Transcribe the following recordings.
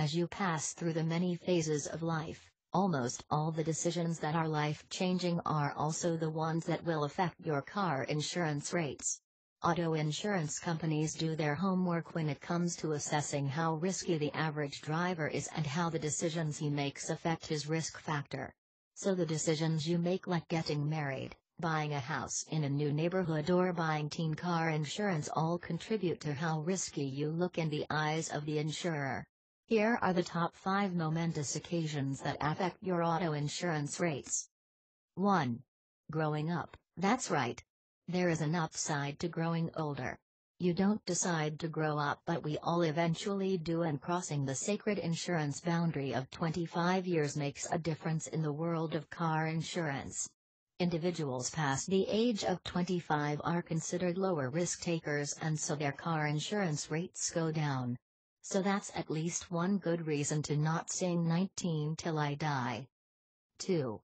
As you pass through the many phases of life, almost all the decisions that are life-changing are also the ones that will affect your car insurance rates. Auto insurance companies do their homework when it comes to assessing how risky the average driver is and how the decisions he makes affect his risk factor. So the decisions you make, like getting married, buying a house in a new neighborhood, or buying teen car insurance, all contribute to how risky you look in the eyes of the insurer. Here are the top 5 momentous occasions that affect your auto insurance rates. 1. Growing up. That's right. There is an upside to growing older. You don't decide to grow up, but we all eventually do, and crossing the sacred insurance boundary of 25 years makes a difference in the world of car insurance. Individuals past the age of 25 are considered lower risk takers, and so their car insurance rates go down. So that's at least one good reason to not sing 19 till I die. 2.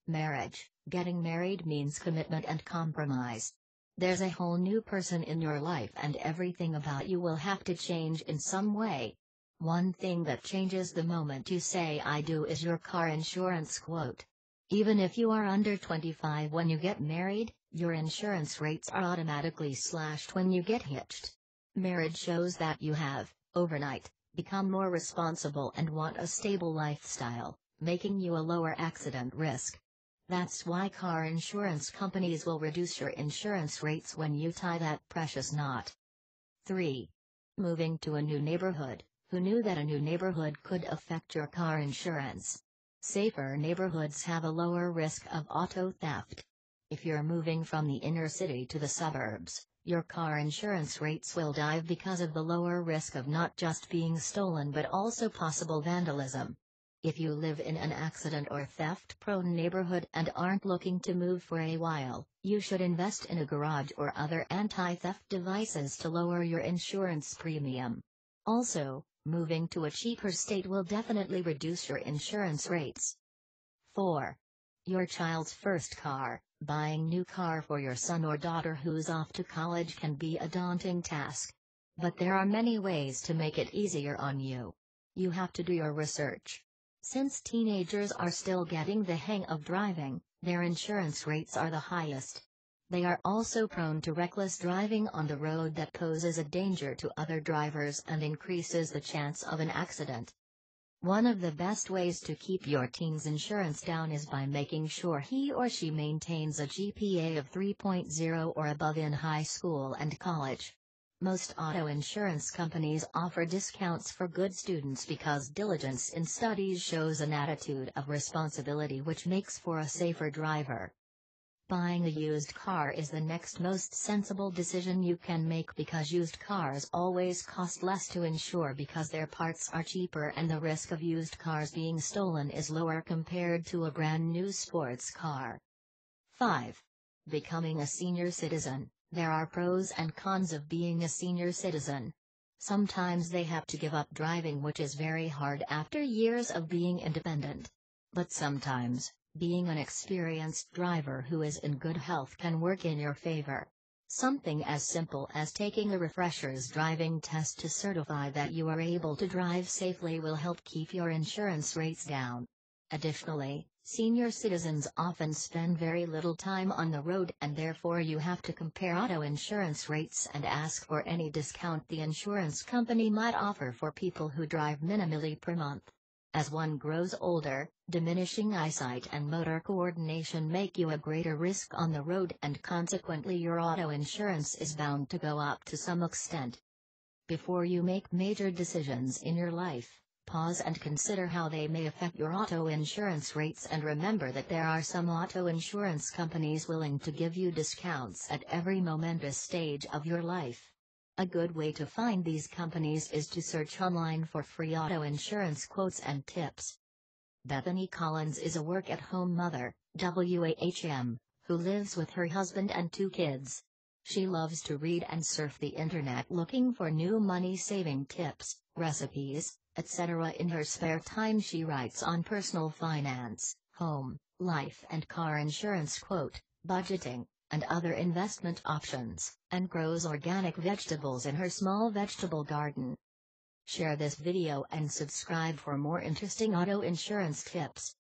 Marriage. Getting married means commitment and compromise. There's a whole new person in your life, and everything about you will have to change in some way. One thing that changes the moment you say I do is your car insurance quote. Even if you are under 25 when you get married, your insurance rates are automatically slashed when you get hitched. Marriage shows that you have, overnight, become more responsible and want a stable lifestyle, making you a lower accident risk. That's why car insurance companies will reduce your insurance rates when you tie that precious knot. 3. Moving to a new neighborhood. Who knew that a new neighborhood could affect your car insurance? Safer neighborhoods have a lower risk of auto theft. If you're moving from the inner city to the suburbs, your car insurance rates will dive because of the lower risk of not just being stolen but also possible vandalism. If you live in an accident or theft-prone neighborhood and aren't looking to move for a while, you should invest in a garage or other anti-theft devices to lower your insurance premium. Also, moving to a cheaper state will definitely reduce your insurance rates. 4. Your child's first car. Buying new car for your son or daughter who's off to college can be a daunting task. But there are many ways to make it easier on you. You have to do your research. Since teenagers are still getting the hang of driving, their insurance rates are the highest. They are also prone to reckless driving on the road that poses a danger to other drivers and increases the chance of an accident. One of the best ways to keep your teen's insurance down is by making sure he or she maintains a GPA of 3.0 or above in high school and college. Most auto insurance companies offer discounts for good students because diligence in studies shows an attitude of responsibility which makes for a safer driver. Buying a used car is the next most sensible decision you can make because used cars always cost less to insure because their parts are cheaper and the risk of used cars being stolen is lower compared to a brand new sports car. 5. Becoming a senior citizen. There are pros and cons of being a senior citizen. Sometimes they have to give up driving, which is very hard after years of being independent. But sometimes, being an experienced driver who is in good health can work in your favor. Something as simple as taking a refresher's driving test to certify that you are able to drive safely will help keep your insurance rates down. Additionally, senior citizens often spend very little time on the road, and therefore you have to compare auto insurance rates and ask for any discount the insurance company might offer for people who drive minimally per month. As one grows older, diminishing eyesight and motor coordination make you a greater risk on the road, and consequently your auto insurance is bound to go up to some extent. Before you make major decisions in your life, pause and consider how they may affect your auto insurance rates, and remember that there are some auto insurance companies willing to give you discounts at every momentous stage of your life. A good way to find these companies is to search online for free auto insurance quotes and tips. Bethany Collins is a work-at-home mother, WAHM, who lives with her husband and 2 kids. She loves to read and surf the internet looking for new money-saving tips, recipes, etc. In her spare time she writes on personal finance, home, life and car insurance quote, budgeting, and other investment options, and grows organic vegetables in her small vegetable garden. Share this video and subscribe for more interesting auto insurance tips.